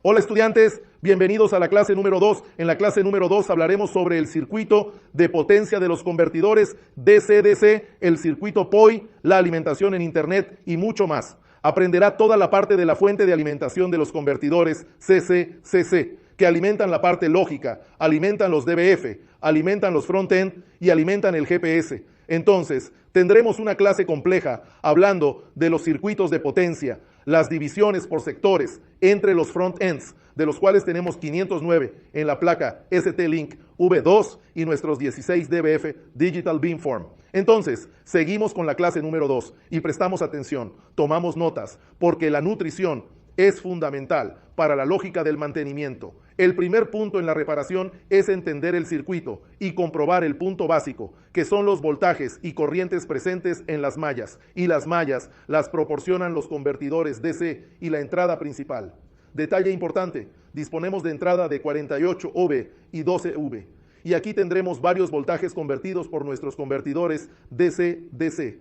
Hola estudiantes, bienvenidos a la clase número 2. En la clase número 2 hablaremos sobre el circuito de potencia de los convertidores DC-DC, el circuito POI, la alimentación en Internet y mucho más. Aprenderá toda la parte de la fuente de alimentación de los convertidores CC-CC, que alimentan la parte lógica, alimentan los DBF, alimentan los front-end y alimentan el GPS. Entonces, tendremos una clase compleja hablando de los circuitos de potencia, las divisiones por sectores entre los front-ends, de los cuales tenemos 509 en la placa ST-Link V2 y nuestros 16 DBF Digital Beamform. Entonces, seguimos con la clase número 2 y prestamos atención, tomamos notas, porque la nutrición es fundamental para la lógica del mantenimiento. El primer punto en la reparación es entender el circuito y comprobar el punto básico, que son los voltajes y corrientes presentes en las mallas, y las mallas las proporcionan los convertidores DC y la entrada principal. Detalle importante, disponemos de entrada de 48V y 12V, y aquí tendremos varios voltajes convertidos por nuestros convertidores DC-DC.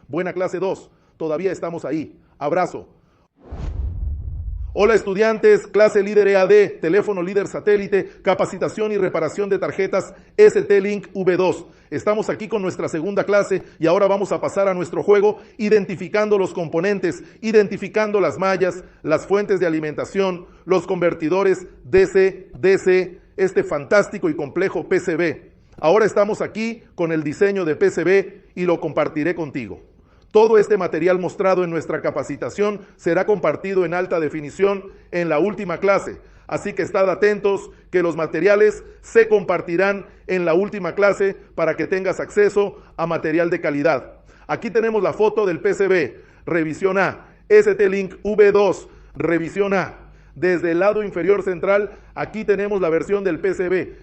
Buena clase 2, todavía estamos ahí. Abrazo. Hola estudiantes, clase líder EAD, teléfono líder satélite, capacitación y reparación de tarjetas ST-Link V2. Estamos aquí con nuestra segunda clase y ahora vamos a pasar a nuestro juego identificando los componentes, identificando las mallas, las fuentes de alimentación, los convertidores DC-DC, este fantástico y complejo PCB. Ahora estamos aquí con el diseño de PCB y lo compartiré contigo. Todo este material mostrado en nuestra capacitación será compartido en alta definición en la última clase, así que estad atentos que los materiales se compartirán en la última clase para que tengas acceso a material de calidad. Aquí tenemos la foto del PCB, revisión A, ST-Link V2, revisión A. Desde el lado inferior central, aquí tenemos la versión del PCB.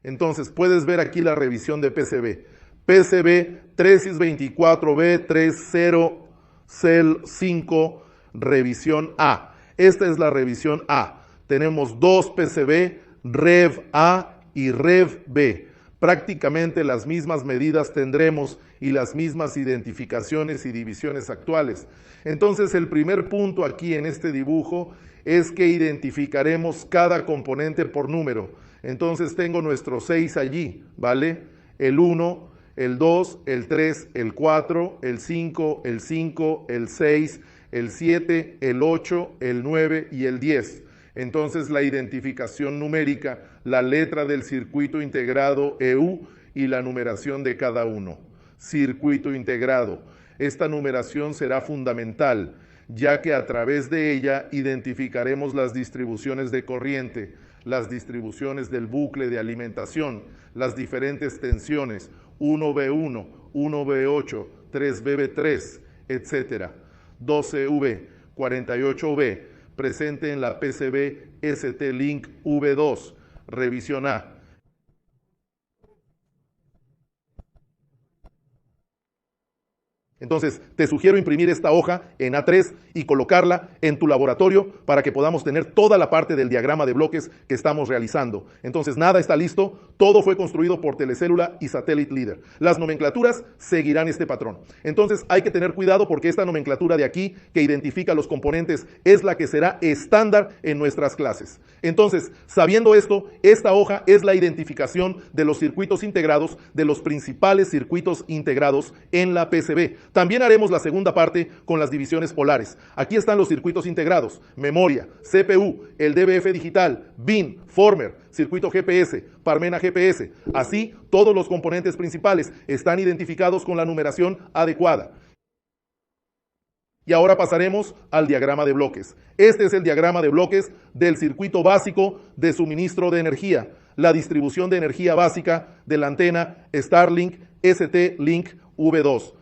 Entonces puedes ver aquí la revisión de PCB. PCB 3624B30CEL5, revisión A. Esta es la revisión A. Tenemos dos PCB, Rev A y Rev B. Prácticamente las mismas medidas tendremos y las mismas identificaciones y divisiones actuales. Entonces el primer punto aquí en este dibujo es que identificaremos cada componente por número. Entonces tengo nuestros 6 allí, ¿vale? El 1, el 2, el 3, el 4, el 5, el 5, el 6, el 7, el 8, el 9 y el 10. Entonces la identificación numérica, la letra del circuito integrado EU y la numeración de cada uno. Circuito integrado. Esta numeración será fundamental, ya que a través de ella identificaremos las distribuciones de corriente, las distribuciones del bucle de alimentación, las diferentes tensiones, 1V1, 1V8, 3VB3, etc. 12V, 48V, presente en la PCB ST-Link V2, revisión A. Entonces, te sugiero imprimir esta hoja en A3 y colocarla en tu laboratorio para que podamos tener toda la parte del diagrama de bloques que estamos realizando. Entonces, nada está listo, todo fue construido por Telecélula y Satellite Leader. Las nomenclaturas seguirán este patrón. Entonces, hay que tener cuidado porque esta nomenclatura de aquí, que identifica los componentes, es la que será estándar en nuestras clases. Entonces, sabiendo esto, esta hoja es la identificación de los circuitos integrados, de los principales circuitos integrados en la PCB. También haremos la segunda parte con las divisiones polares. Aquí están los circuitos integrados, memoria, CPU, el DBF digital, BIN, Former, circuito GPS, Parmena GPS. Así, todos los componentes principales están identificados con la numeración adecuada. Y ahora pasaremos al diagrama de bloques. Este es el diagrama de bloques del circuito básico de suministro de energía, la distribución de energía básica de la antena Starlink ST-Link V2.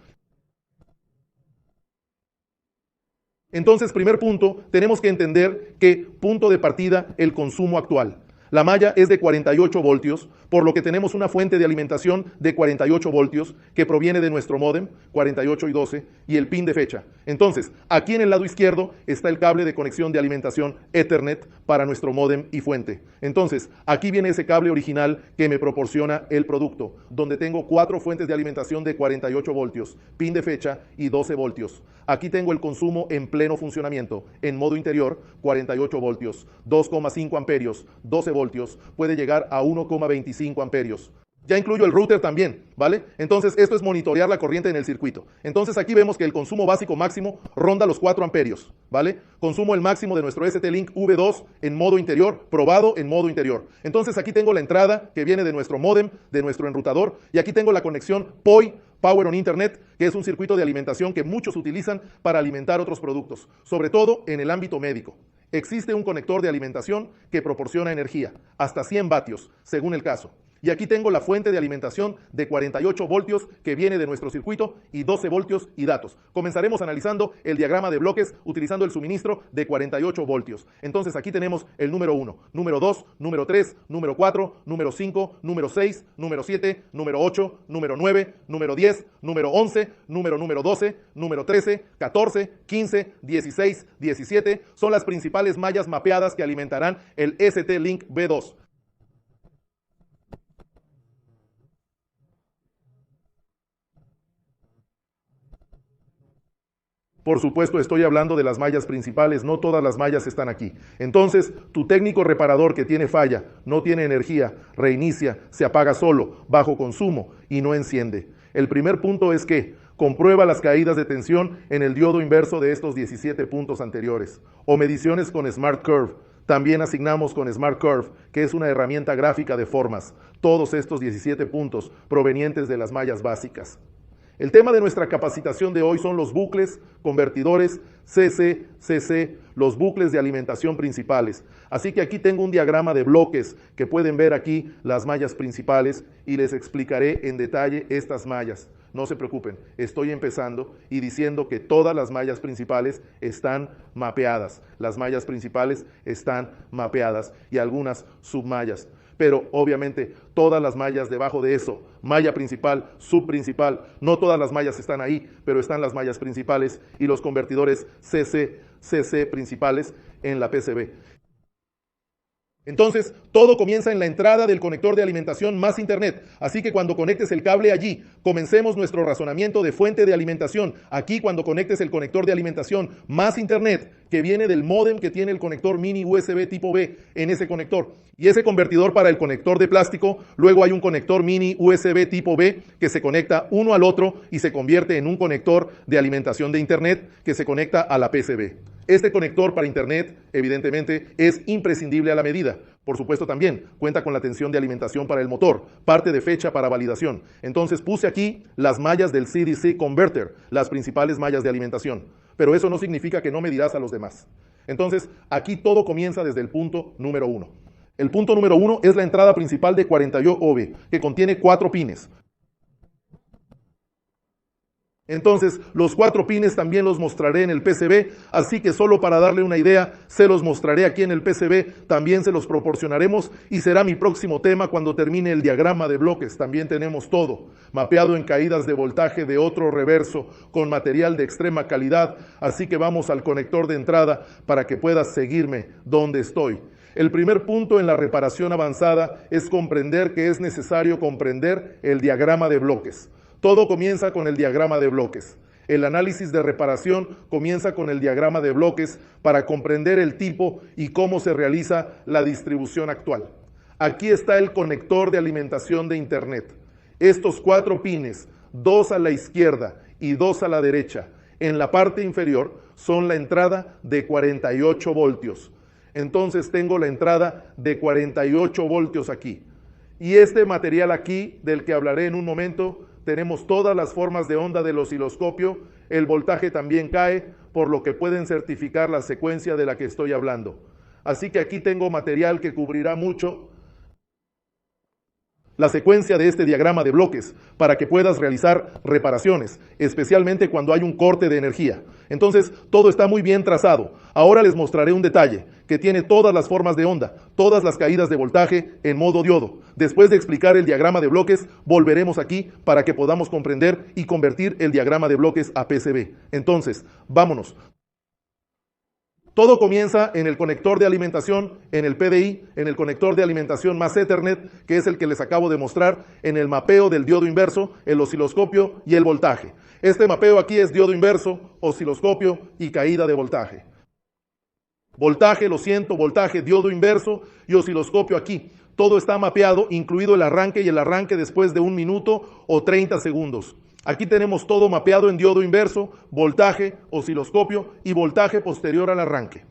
Entonces, primer punto, tenemos que entender que punto de partida, el consumo actual. La malla es de 48 voltios, por lo que tenemos una fuente de alimentación de 48 voltios que proviene de nuestro módem 48 y 12 y el pin de fecha. Entonces, aquí en el lado izquierdo está el cable de conexión de alimentación Ethernet para nuestro módem y fuente. Entonces, aquí viene ese cable original que me proporciona el producto, donde tengo 4 fuentes de alimentación de 48 voltios, pin de fecha y 12 voltios. Aquí tengo el consumo en pleno funcionamiento, en modo interior, 48 voltios, 2,5 amperios, 12 voltios, puede llegar a 1,25 amperios. Ya incluyo el router también, ¿vale? Entonces, esto es monitorear la corriente en el circuito. Entonces, aquí vemos que el consumo básico máximo ronda los 4 amperios, ¿vale? Consumo el máximo de nuestro ST-Link V2 en modo interior, probado en modo interior. Entonces, aquí tengo la entrada que viene de nuestro módem, de nuestro enrutador, y aquí tengo la conexión POI, Power on Internet, que es un circuito de alimentación que muchos utilizan para alimentar otros productos, sobre todo en el ámbito médico. Existe un conector de alimentación que proporciona energía, hasta 100 vatios, según el caso. Y aquí tengo la fuente de alimentación de 48 voltios que viene de nuestro circuito y 12 voltios y datos. Comenzaremos analizando el diagrama de bloques utilizando el suministro de 48 voltios. Entonces aquí tenemos el número 1, número 2, número 3, número 4, número 5, número 6, número 7, número 8, número 9, número 10, número 11, número 12, número 13, 14, 15, 16, 17. Son las principales mallas mapeadas que alimentarán el ST-Link V2. Por supuesto, estoy hablando de las mallas principales, no todas las mallas están aquí. Entonces, tu técnico reparador que tiene falla, no tiene energía, reinicia, se apaga solo, bajo consumo y no enciende. El primer punto es que comprueba las caídas de tensión en el diodo inverso de estos 17 puntos anteriores. O mediciones con Smart Curve. También asignamos con Smart Curve, que es una herramienta gráfica de formas, todos estos 17 puntos provenientes de las mallas básicas. El tema de nuestra capacitación de hoy son los bucles, convertidores, CC, CC, los bucles de alimentación principales. Así que aquí tengo un diagrama de bloques que pueden ver aquí las mallas principales y les explicaré en detalle estas mallas. No se preocupen, estoy empezando y diciendo que todas las mallas principales están mapeadas. Las mallas principales están mapeadas y algunas submallas. Pero obviamente todas las mallas debajo de eso, malla principal, subprincipal, no todas las mallas están ahí, pero están las mallas principales y los convertidores CC, CC principales en la PCB. Entonces, todo comienza en la entrada del conector de alimentación más internet. Así que cuando conectes el cable allí, comencemos nuestro razonamiento de fuente de alimentación. Aquí cuando conectes el conector de alimentación más internet, que viene del módem que tiene el conector mini USB tipo B en ese conector. Y ese convertidor para el conector de plástico, luego hay un conector mini USB tipo B que se conecta uno al otro y se convierte en un conector de alimentación de internet que se conecta a la PCB. Este conector para internet, evidentemente, es imprescindible a la medida. Por supuesto también cuenta con la tensión de alimentación para el motor, parte de fecha para validación. Entonces puse aquí las mallas del CDC Converter, las principales mallas de alimentación. Pero eso no significa que no medirás a los demás. Entonces aquí todo comienza desde el punto número 1. El punto número 1 es la entrada principal de 48 OV, que contiene 4 pines. Entonces, los 4 pines también los mostraré en el PCB, así que solo para darle una idea, se los mostraré aquí en el PCB, también se los proporcionaremos y será mi próximo tema cuando termine el diagrama de bloques. También tenemos todo, mapeado en caídas de voltaje de otro reverso, con material de extrema calidad, así que vamos al conector de entrada para que puedas seguirme donde estoy. El primer punto en la reparación avanzada es comprender que es necesario comprender el diagrama de bloques. Todo comienza con el diagrama de bloques. El análisis de reparación comienza con el diagrama de bloques para comprender el tipo y cómo se realiza la distribución actual. Aquí está el conector de alimentación de internet. Estos 4 pines, 2 a la izquierda y 2 a la derecha, en la parte inferior son la entrada de 48 voltios. Entonces tengo la entrada de 48 voltios aquí. Y este material aquí, del que hablaré en un momento, tenemos todas las formas de onda del osciloscopio, el voltaje también cae, por lo que pueden certificar la secuencia de la que estoy hablando. Así que aquí tengo material que cubrirá mucho la secuencia de este diagrama de bloques para que puedas realizar reparaciones, especialmente cuando hay un corte de energía. Entonces, todo está muy bien trazado. Ahora les mostraré un detalle que tiene todas las formas de onda, todas las caídas de voltaje en modo diodo. Después de explicar el diagrama de bloques, volveremos aquí para que podamos comprender y convertir el diagrama de bloques a PCB. Entonces, vámonos. Todo comienza en el conector de alimentación, en el PDI, en el conector de alimentación más Ethernet, que es el que les acabo de mostrar, en el mapeo del diodo inverso, el osciloscopio y el voltaje. Este mapeo aquí es diodo inverso, osciloscopio y caída de voltaje. Voltaje, lo siento, voltaje, diodo inverso y osciloscopio aquí. Todo está mapeado, incluido el arranque y el arranque después de 1 minuto o 30 segundos. Aquí tenemos todo mapeado en diodo inverso, voltaje, osciloscopio y voltaje posterior al arranque.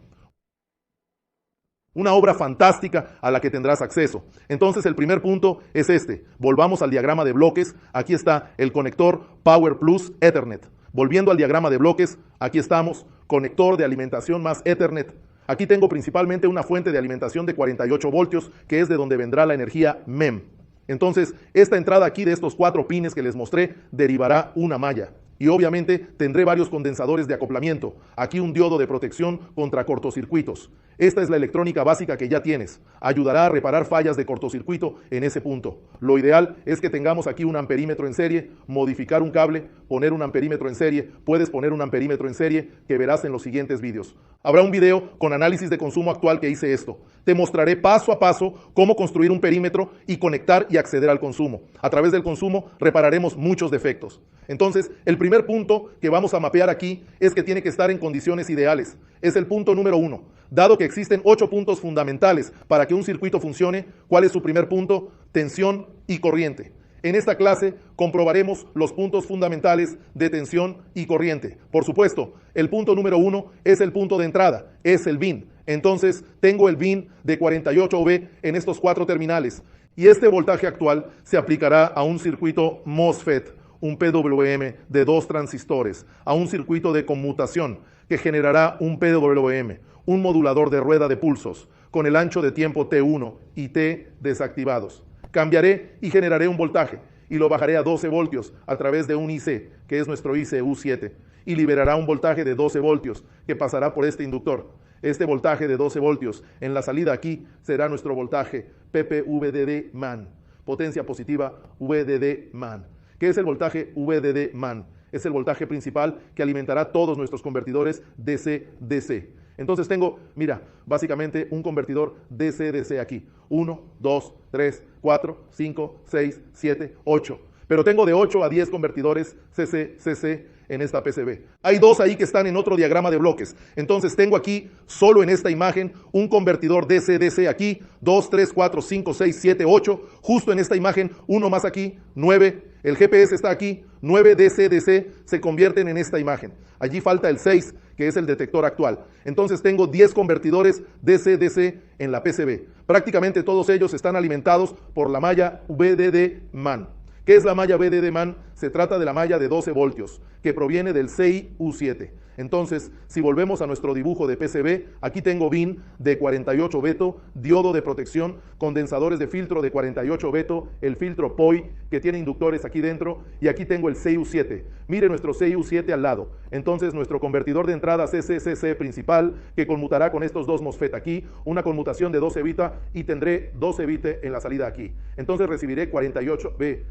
Una obra fantástica a la que tendrás acceso. Entonces el primer punto es este. Volvamos al diagrama de bloques. Aquí está el conector Power Plus Ethernet. Volviendo al diagrama de bloques, aquí estamos, conector de alimentación más Ethernet. Aquí tengo principalmente una fuente de alimentación de 48 voltios, que es de donde vendrá la energía MEM. Entonces, esta entrada aquí de estos 4 pines que les mostré derivará una malla. Y obviamente tendré varios condensadores de acoplamiento. Aquí un diodo de protección contra cortocircuitos. Esta es la electrónica básica que ya tienes. Ayudará a reparar fallas de cortocircuito en ese punto. Lo ideal es que tengamos aquí un amperímetro en serie, modificar un cable, poner un amperímetro en serie. Puedes poner un amperímetro en serie que verás en los siguientes vídeos. Habrá un video con análisis de consumo actual que hice esto. Te mostraré paso a paso cómo construir un perímetro y conectar y acceder al consumo. A través del consumo repararemos muchos defectos. Entonces, el primer punto que vamos a mapear aquí es que tiene que estar en condiciones ideales. Es el punto número 1. Dado que existen 8 puntos fundamentales para que un circuito funcione, ¿cuál es su primer punto? Tensión y corriente. En esta clase comprobaremos los puntos fundamentales de tensión y corriente. Por supuesto, el punto número 1 es el punto de entrada, es el VIN. Entonces, tengo el VIN de 48V en estos 4 terminales. Y este voltaje actual se aplicará a un circuito MOSFET, un PWM de 2 transistores, a un circuito de conmutación que generará un PWM, un modulador de rueda de pulsos, con el ancho de tiempo T1 y T desactivados. Cambiaré y generaré un voltaje y lo bajaré a 12 voltios a través de un IC, que es nuestro IC U7, y liberará un voltaje de 12 voltios que pasará por este inductor. Este voltaje de 12 voltios en la salida aquí será nuestro voltaje PPVDD-MAN, potencia positiva VDD-MAN. ¿Qué es el voltaje VDD-MAN? Es el voltaje principal que alimentará todos nuestros convertidores DC-DC. Entonces tengo, mira, básicamente un convertidor DC-DC aquí. 1, 2, 3, 4, 5, 6, 7, 8. Pero tengo de 8 a 10 convertidores CC-CC en esta PCB. Hay 2 ahí que están en otro diagrama de bloques. Entonces tengo aquí, solo en esta imagen, un convertidor DC-DC aquí, 2, 3, 4, 5, 6, 7, 8. Justo en esta imagen, uno más aquí, 9. El GPS está aquí, 9 DC-DC se convierten en esta imagen. Allí falta el 6, que es el detector actual. Entonces tengo 10 convertidores DC-DC en la PCB. Prácticamente todos ellos están alimentados por la malla VDD-MAN. ¿Qué es la malla VDD-MAN? Se trata de la malla de 12 voltios, que proviene del CI U7. Entonces, si volvemos a nuestro dibujo de PCB, aquí tengo VIN de 48 veto, diodo de protección, condensadores de filtro de 48 veto, el filtro POI, que tiene inductores aquí dentro, y aquí tengo el CI-U7. Mire nuestro CI-U7 al lado. Entonces, nuestro convertidor de entrada CCCC principal, que conmutará con estos 2 MOSFET aquí, una conmutación de 12 vita, y tendré 12 vite en la salida aquí. Entonces, recibiré 48V.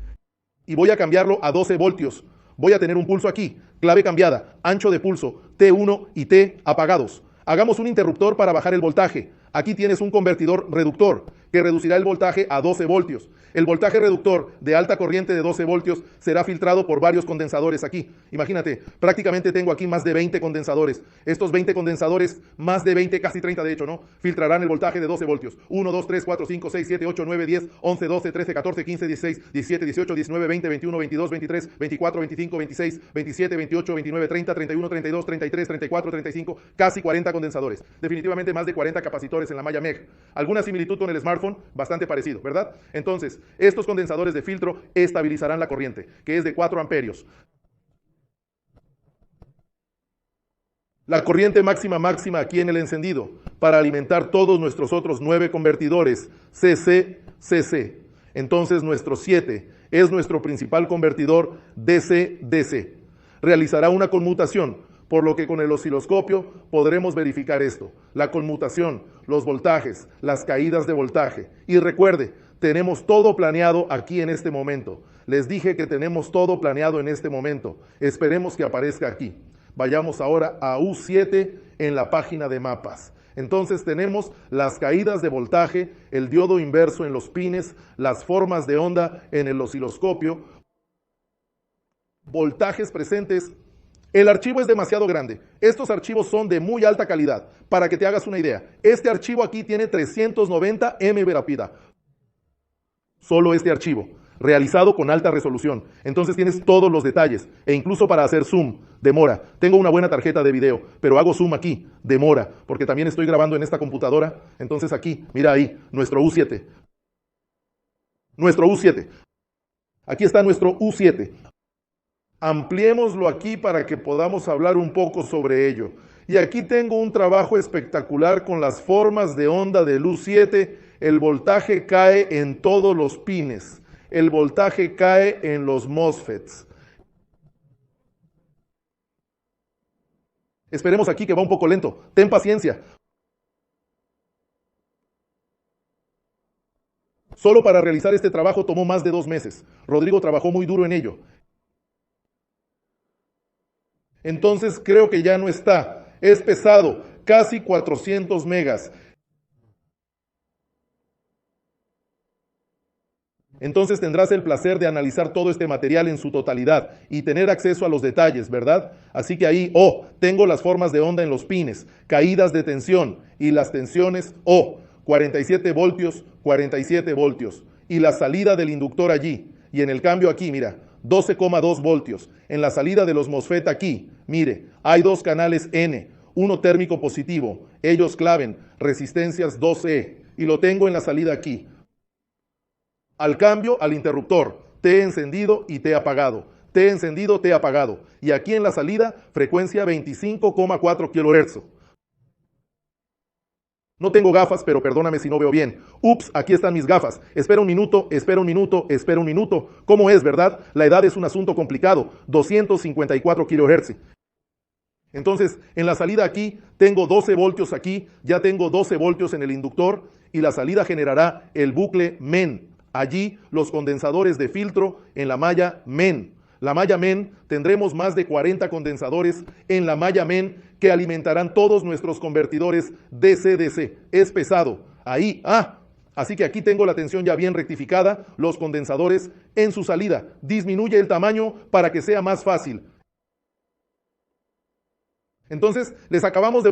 Y voy a cambiarlo a 12 voltios. Voy a tener un pulso aquí, clave cambiada, ancho de pulso, T1 y T apagados. Hagamos un interruptor para bajar el voltaje. Aquí tienes un convertidor reductor que reducirá el voltaje a 12 voltios. El voltaje reductor de alta corriente de 12 voltios será filtrado por varios condensadores aquí. Imagínate, prácticamente tengo aquí más de 20 condensadores. Estos 20 condensadores, más de 20, casi 30 de hecho, ¿no? Filtrarán el voltaje de 12 voltios. 1, 2, 3, 4, 5, 6, 7, 8, 9, 10, 11, 12, 13, 14, 15, 16, 17, 18, 19, 20, 21, 22, 23, 24, 25, 26, 27, 28, 29, 30, 31, 32, 33, 34, 35, casi 40 condensadores. Definitivamente más de 40 capacitores en la malla MEG. ¿Alguna similitud con el smartphone? Bastante parecido, ¿verdad? Entonces, estos condensadores de filtro estabilizarán la corriente, que es de 4 amperios. La corriente máxima aquí en el encendido, para alimentar todos nuestros otros 9 convertidores CC-CC. Entonces, nuestro 7 es nuestro principal convertidor DC-DC. Realizará una conmutación por lo que con el osciloscopio podremos verificar esto, la conmutación, los voltajes, las caídas de voltaje. Y recuerde, tenemos todo planeado aquí en este momento. Les dije que tenemos todo planeado en este momento. Esperemos que aparezca aquí. Vayamos ahora a U7 en la página de mapas. Entonces tenemos las caídas de voltaje, el diodo inverso en los pines, las formas de onda en el osciloscopio, voltajes presentes. El archivo es demasiado grande. Estos archivos son de muy alta calidad. Para que te hagas una idea, este archivo aquí tiene 390 MB rápida. Solo este archivo, realizado con alta resolución. Entonces tienes todos los detalles, e incluso para hacer zoom, demora. Tengo una buena tarjeta de video, pero hago zoom aquí, demora, porque también estoy grabando en esta computadora. Entonces aquí, mira ahí, nuestro U7. Nuestro U7. Aquí está nuestro U7. Ampliémoslo aquí para que podamos hablar un poco sobre ello. Y aquí tengo un trabajo espectacular con las formas de onda del U7. El voltaje cae en todos los pines. El voltaje cae en los MOSFETs. Esperemos aquí que va un poco lento. Ten paciencia. Solo para realizar este trabajo tomó más de 2 meses. Rodrigo trabajó muy duro en ello. Entonces creo que ya no está. Es pesado, casi 400 megas. Entonces tendrás el placer de analizar todo este material en su totalidad y tener acceso a los detalles, ¿verdad? Así que ahí, tengo las formas de onda en los pines, caídas de tensión y las tensiones, 47 voltios, 47 voltios. Y la salida del inductor allí. Y en el cambio aquí, mira, 12,2 voltios. En la salida de los MOSFET aquí, mire, hay 2 canales N, uno térmico positivo. Ellos claven resistencias 2E. Y lo tengo en la salida aquí. Al cambio, al interruptor, T encendido y T apagado. T encendido, T apagado. Y aquí en la salida, frecuencia 25,4 kHz. No tengo gafas, pero perdóname si no veo bien. Ups, aquí están mis gafas. Espera un minuto, espera un minuto, espera un minuto. ¿Cómo es, verdad? La edad es un asunto complicado. 254 kHz. Entonces, en la salida aquí, tengo 12 voltios aquí, ya tengo 12 voltios en el inductor y la salida generará el bucle MEN. Allí, los condensadores de filtro en la malla MEN. La malla MEN, tendremos más de 40 condensadores en la malla MEN que alimentarán todos nuestros convertidores DC-DC. Es pesado. Ahí, así que aquí tengo la tensión ya bien rectificada, los condensadores en su salida. Disminuye el tamaño para que sea más fácil. Entonces, les acabo de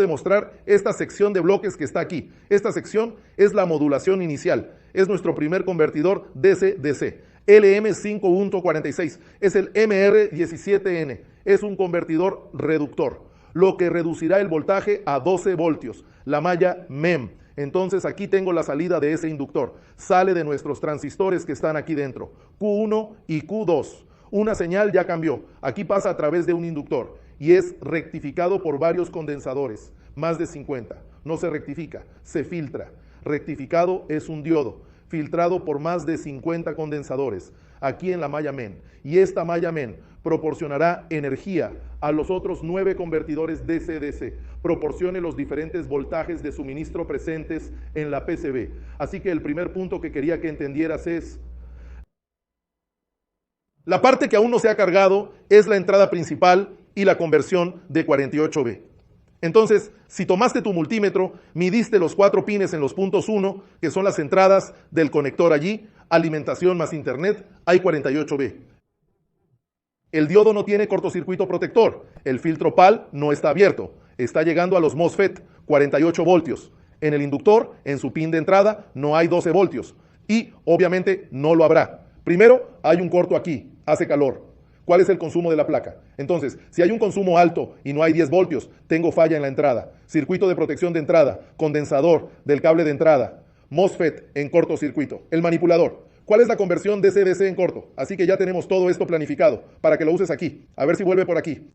mostrar esta sección de bloques que está aquí. Esta sección es la modulación inicial. Es nuestro primer convertidor DC-DC. LM5.46, es el MR17N, es un convertidor reductor, lo que reducirá el voltaje a 12 voltios, la malla MEM. Entonces aquí tengo la salida de ese inductor, sale de nuestros transistores que están aquí dentro, Q1 y Q2. Una señal ya cambió, aquí pasa a través de un inductor y es rectificado por varios condensadores, más de 50. No se rectifica, se filtra. Rectificado es un diodo, filtrado por más de 50 condensadores, aquí en la malla MEN. Y esta malla MEN proporcionará energía a los otros 9 convertidores DC-DC, proporcione los diferentes voltajes de suministro presentes en la PCB. Así que el primer punto que quería que entendieras es, la parte que aún no se ha cargado es la entrada principal y la conversión de 48B. Entonces, si tomaste tu multímetro, midiste los 4 pines en los puntos 1, que son las entradas del conector allí, alimentación más internet, hay 48B. El diodo no tiene cortocircuito protector, el filtro PAL no está abierto, está llegando a los MOSFET, 48 voltios. En el inductor, en su pin de entrada, no hay 12 voltios y obviamente no lo habrá. Primero, hay un corto aquí, hace calor. ¿Cuál es el consumo de la placa? Entonces, si hay un consumo alto y no hay 10 voltios, tengo falla en la entrada. Circuito de protección de entrada, condensador del cable de entrada, MOSFET en cortocircuito. El manipulador. ¿Cuál es la conversión DC-DC en corto? Así que ya tenemos todo esto planificado para que lo uses aquí. A ver si vuelve por aquí.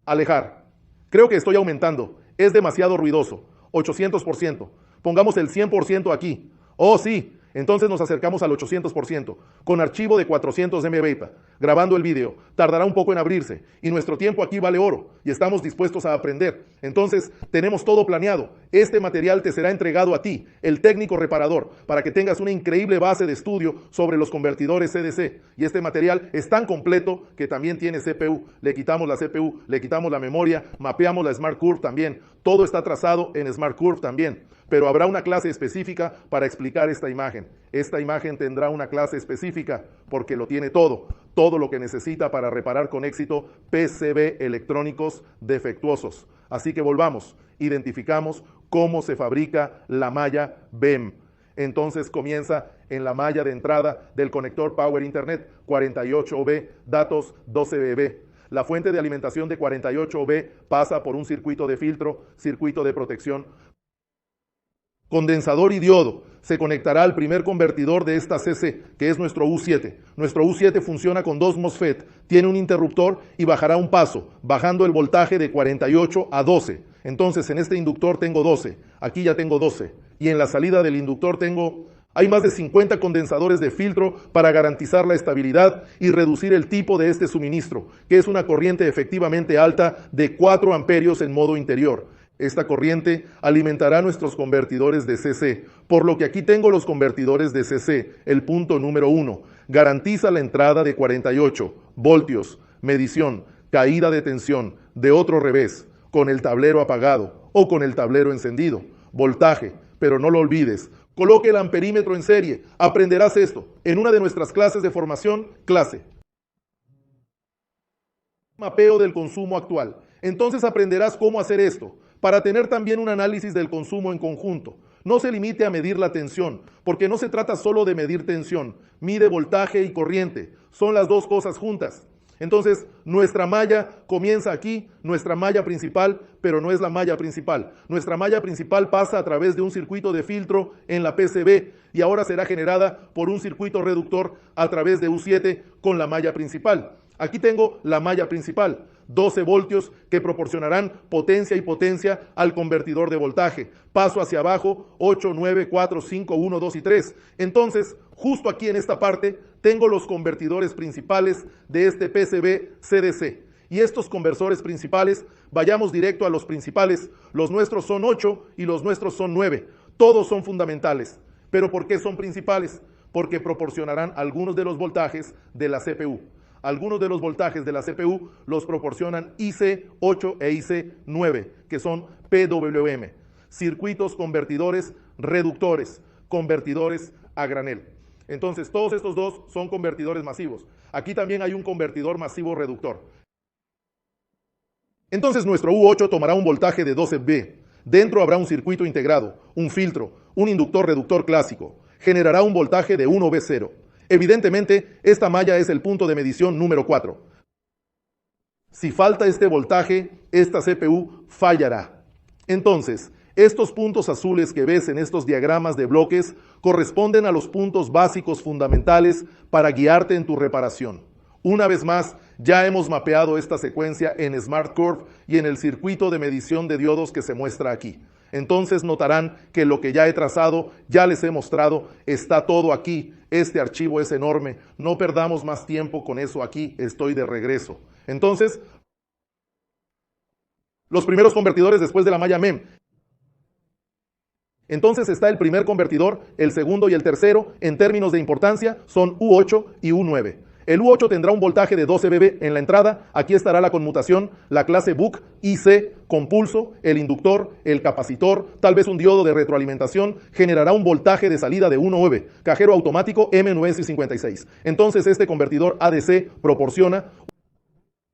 Alejar. Creo que estoy aumentando. Es demasiado ruidoso. 800%. Pongamos el 100% aquí. Oh, sí. Entonces nos acercamos al 800%, con archivo de 400 MB, grabando el video. Tardará un poco en abrirse, y nuestro tiempo aquí vale oro, y estamos dispuestos a aprender. Entonces, tenemos todo planeado. Este material te será entregado a ti, el técnico reparador, para que tengas una increíble base de estudio sobre los convertidores CDC. Y este material es tan completo que también tiene CPU. Le quitamos la CPU, le quitamos la memoria, mapeamos la Smart Curve también. Todo está trazado en Smart Curve también. Pero habrá una clase específica para explicar esta imagen. Esta imagen tendrá una clase específica porque lo tiene todo lo que necesita para reparar con éxito PCB electrónicos defectuosos. Así que volvamos, identificamos cómo se fabrica la malla BEM. Entonces comienza en la malla de entrada del conector Power Internet 48B, datos 12BB. La fuente de alimentación de 48B pasa por un circuito de filtro, circuito de protección, condensador y diodo. Se conectará al primer convertidor de esta CC, que es nuestro U7. Nuestro U7 funciona con 2 MOSFET, tiene un interruptor y bajará un paso, bajando el voltaje de 48 a 12. Entonces en este inductor tengo 12, aquí ya tengo 12. Y en la salida del inductor hay más de 50 condensadores de filtro para garantizar la estabilidad y reducir el tipo de este suministro, que es una corriente efectivamente alta de 4 amperios en modo interior. Esta corriente alimentará nuestros convertidores de CC, por lo que aquí tengo los convertidores de CC, el punto número 1. Garantiza la entrada de 48 voltios, medición, caída de tensión, de otro revés, con el tablero apagado o con el tablero encendido, voltaje, pero no lo olvides. Coloque el amperímetro en serie. Aprenderás esto en una de nuestras clases de formación, clase mapeo del consumo actual. Entonces aprenderás cómo hacer esto, para tener también un análisis del consumo en conjunto. No se limite a medir la tensión, porque no se trata solo de medir tensión, mide voltaje y corriente, son las dos cosas juntas. Entonces, nuestra malla comienza aquí, nuestra malla principal, pero no es la malla principal. Nuestra malla principal pasa a través de un circuito de filtro en la PCB y ahora será generada por un circuito reductor a través de U7 con la malla principal. Aquí tengo la malla principal, 12 voltios que proporcionarán potencia y potencia al convertidor de voltaje. Paso hacia abajo, 8, 9, 4, 5, 1, 2 y 3. Entonces, justo aquí en esta parte, tengo los convertidores principales de este PCB CDC. Y estos conversores principales, vayamos directo a los principales. Los nuestros son 8 y los nuestros son 9. Todos son fundamentales. ¿Pero por qué son principales? Porque proporcionarán algunos de los voltajes de la CPU. Algunos de los voltajes de la CPU los proporcionan IC8 e IC9, que son PWM, circuitos convertidores reductores, convertidores a granel. Entonces, todos estos dos son convertidores masivos. Aquí también hay un convertidor masivo reductor. Entonces, nuestro U8 tomará un voltaje de 12V. Dentro habrá un circuito integrado, un filtro, un inductor reductor clásico. Generará un voltaje de 1V0. Evidentemente, esta malla es el punto de medición número 4. Si falta este voltaje, esta CPU fallará. Entonces, estos puntos azules que ves en estos diagramas de bloques corresponden a los puntos básicos fundamentales para guiarte en tu reparación. Una vez más, ya hemos mapeado esta secuencia en Smart Curve y en el circuito de medición de diodos que se muestra aquí. Entonces notarán que lo que ya he trazado, ya les he mostrado, está todo aquí. Este archivo es enorme. No perdamos más tiempo con eso aquí. Estoy de regreso. Entonces, los primeros convertidores después de la malla MEM. Entonces está el primer convertidor, el segundo y el tercero, en términos de importancia, son U8 y U9. El U8 tendrá un voltaje de 12 VB en la entrada. Aquí estará la conmutación, la clase BUC, IC, con pulso, el inductor, el capacitor, tal vez un diodo de retroalimentación, generará un voltaje de salida de 1 V, cajero automático M956. Entonces este convertidor ADC proporciona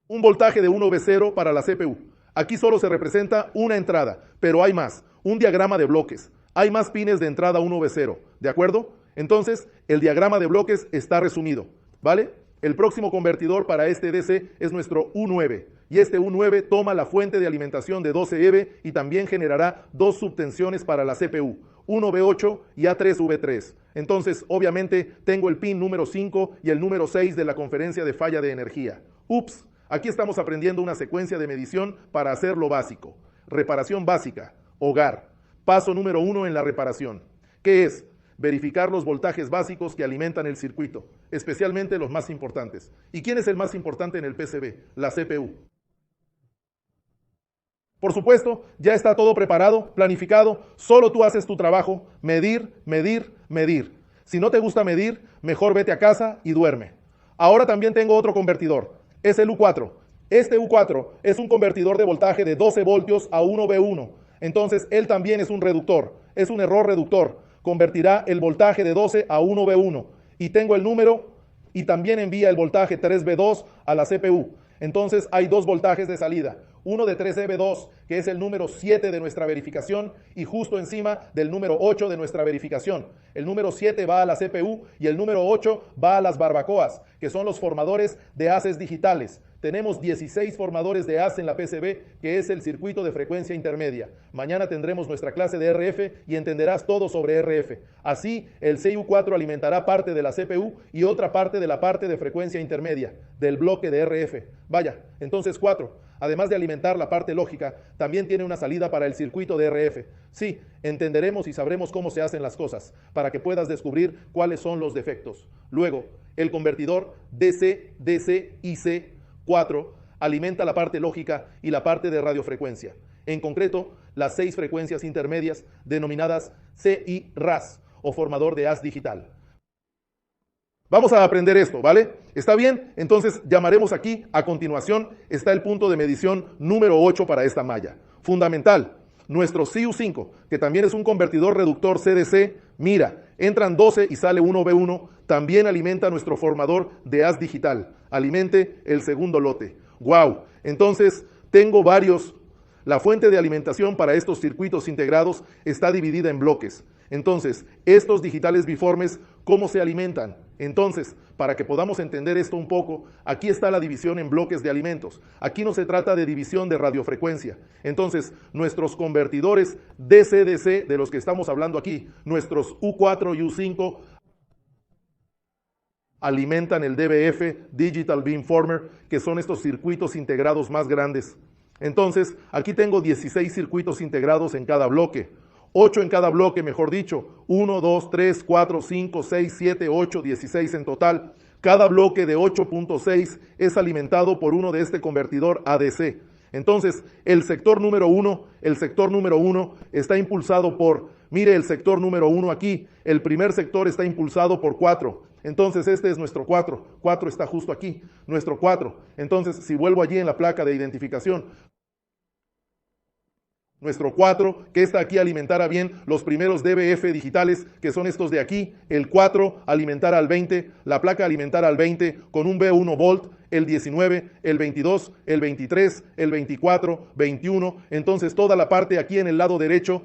un voltaje de 1V0 para la CPU. Aquí solo se representa una entrada, pero hay más, un diagrama de bloques. Hay más pines de entrada 1V0, ¿de acuerdo? Entonces, el diagrama de bloques está resumido, ¿vale? El próximo convertidor para este DC es nuestro U9, y este U9 toma la fuente de alimentación de 12 EV y también generará dos subtensiones para la CPU, 1V8 y A3V3. Entonces, obviamente, tengo el pin número 5 y el número 6 de la conferencia de falla de energía. Ups, aquí estamos aprendiendo una secuencia de medición para hacer lo básico. Reparación básica, hogar. Paso número 1 en la reparación. ¿Qué es? verificar los voltajes básicos que alimentan el circuito, especialmente los más importantes. ¿Y quién es el más importante en el PCB? La CPU. Por supuesto, ya está todo preparado, planificado, solo tú haces tu trabajo, medir, medir, medir. Si no te gusta medir, mejor vete a casa y duerme. Ahora también tengo otro convertidor, es el U4. Este U4 es un convertidor de voltaje de 12 voltios a 1V1. Entonces, él también es un reductor, es un error reductor. Convertirá el voltaje de 12 a 1V1. Y tengo el número y también envía el voltaje 3V2 a la CPU. Entonces, hay dos voltajes de salida. Uno de 3V2, que es el número 7 de nuestra verificación, y justo encima del número 8 de nuestra verificación. El número 7 va a la CPU y el número 8 va a las barbacoas, que son los formadores de haces digitales. Tenemos 16 formadores de haz en la PCB, que es el circuito de frecuencia intermedia. Mañana tendremos nuestra clase de RF y entenderás todo sobre RF. Así, el CU4 alimentará parte de la CPU y otra parte de la parte de frecuencia intermedia, del bloque de RF. Vaya, entonces 4. Además de alimentar la parte lógica, también tiene una salida para el circuito de RF. Sí, entenderemos y sabremos cómo se hacen las cosas, para que puedas descubrir cuáles son los defectos. Luego, el convertidor DC-DC-IC4 alimenta la parte lógica y la parte de radiofrecuencia. En concreto, las 6 frecuencias intermedias denominadas CI-RAS, o formador de haz digital. Vamos a aprender esto, ¿vale? ¿Está bien? Entonces llamaremos aquí, a continuación, está el punto de medición número 8 para esta malla. Fundamental, nuestro CU5, que también es un convertidor reductor CDC, mira, entran 12 y sale 1V1, también alimenta nuestro formador de haz digital. Alimente el segundo lote. ¡Wow! Entonces, tengo varios. La fuente de alimentación para estos circuitos integrados está dividida en bloques. Entonces, estos digitales biformes, ¿cómo se alimentan? Entonces, para que podamos entender esto un poco, aquí está la división en bloques de alimentos. Aquí no se trata de división de radiofrecuencia. Entonces, nuestros convertidores DC-DC, de los que estamos hablando aquí, nuestros U4 y U5, alimentan el DBF, Digital Beamformer, que son estos circuitos integrados más grandes. Entonces, aquí tengo 16 circuitos integrados en cada bloque. 8 en cada bloque, mejor dicho. 1, 2, 3, 4, 5, 6, 7, 8, 16 en total. Cada bloque de 8.6 es alimentado por uno de este convertidor ADC. Entonces, el sector número 1 está impulsado por, mire el sector número 1 aquí, el primer sector está impulsado por 4. Entonces, este es nuestro 4. 4 está justo aquí, nuestro 4. Entonces, si vuelvo allí en la placa de identificación, nuestro 4, que está aquí, alimentará bien los primeros DBF digitales, que son estos de aquí. El 4 alimentará al 20, la placa alimentará al 20 con un B1 volt, el 19, el 22, el 23, el 24, 21. Entonces, toda la parte aquí en el lado derecho,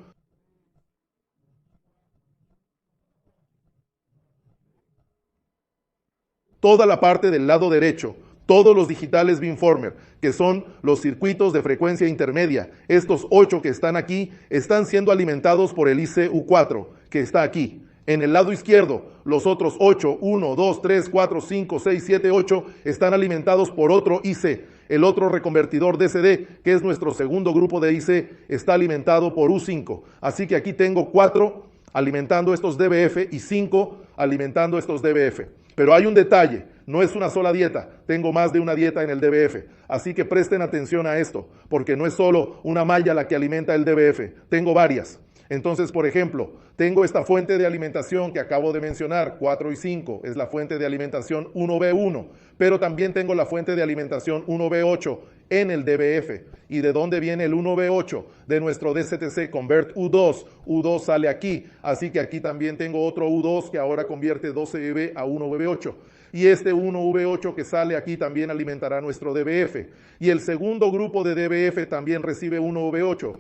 toda la parte del lado derecho, todos los digitales beamformer, que son los circuitos de frecuencia intermedia, estos 8 que están aquí, están siendo alimentados por el IC-U4, que está aquí. En el lado izquierdo, los otros 8, 1, 2, 3, 4, 5, 6, 7, 8, están alimentados por otro IC. El otro reconvertidor DCD, que es nuestro segundo grupo de IC, está alimentado por U5. Así que aquí tengo 4 alimentando estos DBF y 5 alimentando estos DBF. Pero hay un detalle, no es una sola dieta, tengo más de una dieta en el DBF. Así que presten atención a esto, porque no es solo una malla la que alimenta el DBF, tengo varias. Entonces, por ejemplo, tengo esta fuente de alimentación que acabo de mencionar, 4 y 5, es la fuente de alimentación 1V1, pero también tengo la fuente de alimentación 1V8 en el DBF. ¿Y de dónde viene el 1V8? De nuestro DCTC Convert U2. U2 sale aquí, así que aquí también tengo otro U2 que ahora convierte 12V a 1V8. Y este 1V8 que sale aquí también alimentará nuestro DBF. Y el segundo grupo de DBF también recibe 1V8.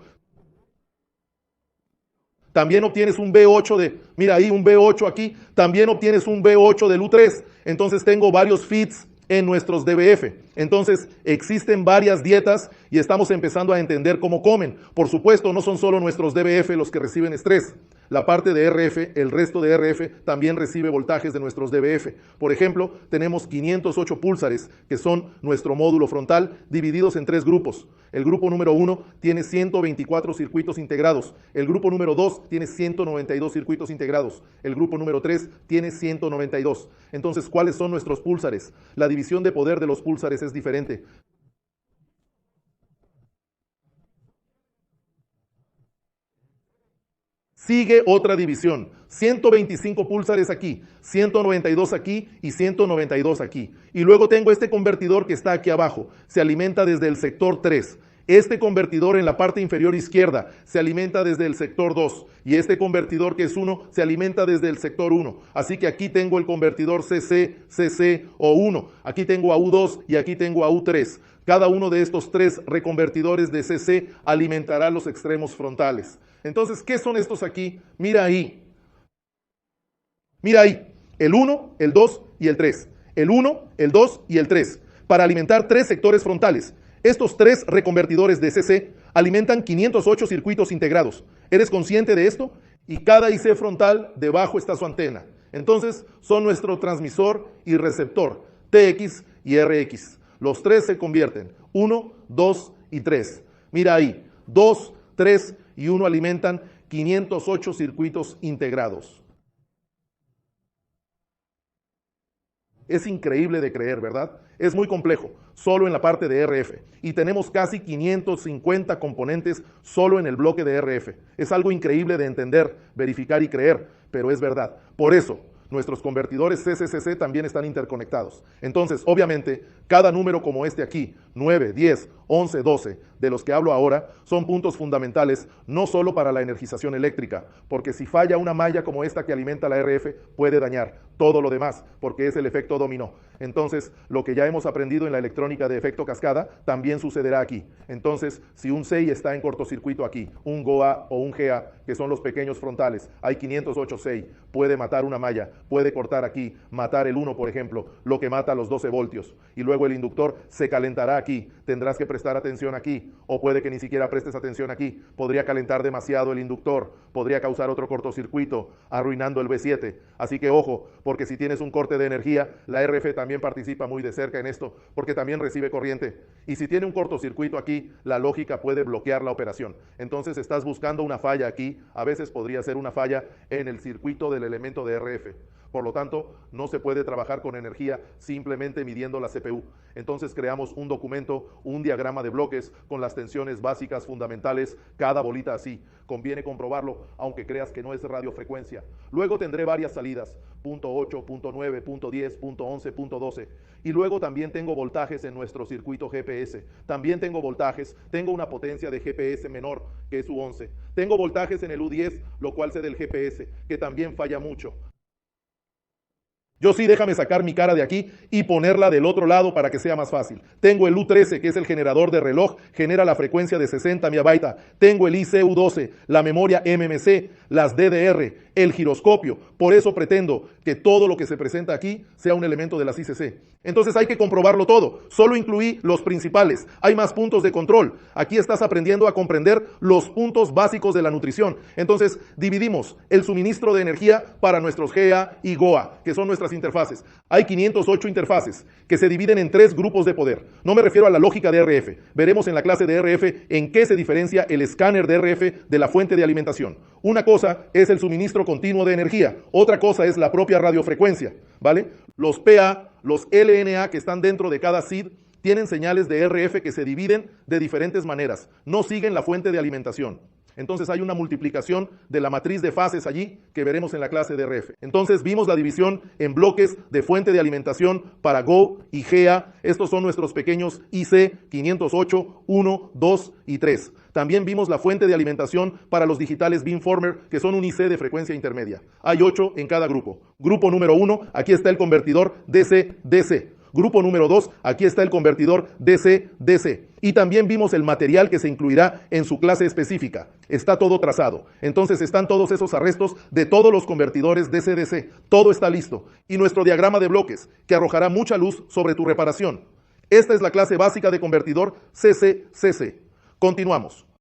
También obtienes un B8 mira ahí un B8 aquí, también obtienes un B8 del U3. Entonces tengo varios feeds en nuestros DBF. Entonces existen varias dietas y estamos empezando a entender cómo comen. Por supuesto, no son solo nuestros DBF los que reciben estrés. La parte de RF, el resto de RF, también recibe voltajes de nuestros DBF. Por ejemplo, tenemos 508 púlsares, que son nuestro módulo frontal, divididos en 3 grupos. El grupo número 1 tiene 124 circuitos integrados. El grupo número 2 tiene 192 circuitos integrados. El grupo número 3 tiene 192. Entonces, ¿cuáles son nuestros púlsares? La división de poder de los púlsares es diferente. Sigue otra división, 125 púlsares aquí, 192 aquí y 192 aquí. Y luego tengo este convertidor que está aquí abajo, se alimenta desde el sector 3. Este convertidor en la parte inferior izquierda se alimenta desde el sector 2 y este convertidor que es 1 se alimenta desde el sector 1. Así que aquí tengo el convertidor CC, CC o 1. Aquí tengo a U2 y aquí tengo a U3. Cada uno de estos 3 reconvertidores de CC alimentará los extremos frontales. Entonces, ¿qué son estos aquí? Mira ahí. Mira ahí. El 1, el 2 y el 3. El 1, el 2 y el 3. Para alimentar 3 sectores frontales. Estos 3 reconvertidores de CC alimentan 508 circuitos integrados. ¿Eres consciente de esto? Y cada IC frontal, debajo está su antena. Entonces, son nuestro transmisor y receptor, TX y RX. Los 3 se convierten, 1, 2 y 3. Mira ahí, 2, 3 y 1 alimentan 508 circuitos integrados. Es increíble de creer, ¿verdad? Es muy complejo, solo en la parte de RF. Y tenemos casi 550 componentes solo en el bloque de RF. Es algo increíble de entender, verificar y creer, pero es verdad. Por eso, nuestros convertidores CCCC también están interconectados. Entonces, obviamente, cada número como este aquí, 9, 10, 11, 12, de los que hablo ahora, son puntos fundamentales no solo para la energización eléctrica, porque si falla una malla como esta que alimenta la RF, puede dañar todo lo demás, porque es el efecto dominó. Entonces, lo que ya hemos aprendido en la electrónica de efecto cascada, también sucederá aquí. Entonces, si un SEI está en cortocircuito aquí, un GOA o un GA, que son los pequeños frontales, hay 508 SEI, puede matar una malla, puede cortar aquí, matar el 1, por ejemplo, lo que mata los 12 voltios. Y luego el inductor se calentará aquí, tendrás que prestar atención aquí, o puede que ni siquiera prestes atención aquí, podría calentar demasiado el inductor, podría causar otro cortocircuito, arruinando el B7. Así que ojo, porque si tienes un corte de energía, la RF también participa muy de cerca en esto, porque también recibe corriente. Y si tiene un cortocircuito aquí, la lógica puede bloquear la operación. Entonces estás buscando una falla aquí, a veces podría ser una falla en el circuito del elemento de RF. Por lo tanto, no se puede trabajar con energía simplemente midiendo la CPU. Entonces creamos un documento, un diagrama de bloques con las tensiones básicas fundamentales, cada bolita así. Conviene comprobarlo, aunque creas que no es radiofrecuencia. Luego tendré varias salidas, punto 8, punto 9, punto 10, punto 11, punto 12. Y luego también tengo voltajes en nuestro circuito GPS. También tengo voltajes, tengo una potencia de GPS menor, que es U11. Tengo voltajes en el U10, lo cual sé del GPS, que también falla mucho. Yo sí, déjame sacar mi cara de aquí y ponerla del otro lado para que sea más fácil. Tengo el U13, que es el generador de reloj, genera la frecuencia de 60 MB. Tengo el ICU12, la memoria MMC, las DDR, el giroscopio. Por eso pretendo que todo lo que se presenta aquí sea un elemento de las ICC. Entonces hay que comprobarlo todo. Solo incluí los principales. Hay más puntos de control. Aquí estás aprendiendo a comprender los puntos básicos de la nutrición. Entonces dividimos el suministro de energía para nuestros GA y GOA, que son nuestras interfaces. Hay 508 interfaces que se dividen en 3 grupos de poder. No me refiero a la lógica de RF. Veremos en la clase de RF en qué se diferencia el escáner de RF de la fuente de alimentación. Una cosa es el suministro continuo de energía, otra cosa es la propia radiofrecuencia, ¿vale? Los PA, los LNA que están dentro de cada SID tienen señales de RF que se dividen de diferentes maneras, no siguen la fuente de alimentación. Entonces hay una multiplicación de la matriz de fases allí que veremos en la clase de RF. Entonces vimos la división en bloques de fuente de alimentación para GO y GA. Estos son nuestros pequeños IC 508, 1, 2 y 3. También vimos la fuente de alimentación para los digitales beamformer, que son un IC de frecuencia intermedia. Hay 8 en cada grupo. Grupo número 1, aquí está el convertidor DC-DC. Grupo número 2, aquí está el convertidor DC-DC. Y también vimos el material que se incluirá en su clase específica. Está todo trazado. Entonces están todos esos arrestos de todos los convertidores DC-DC. Todo está listo. Y nuestro diagrama de bloques, que arrojará mucha luz sobre tu reparación. Esta es la clase básica de convertidor CC-CC. Continuamos.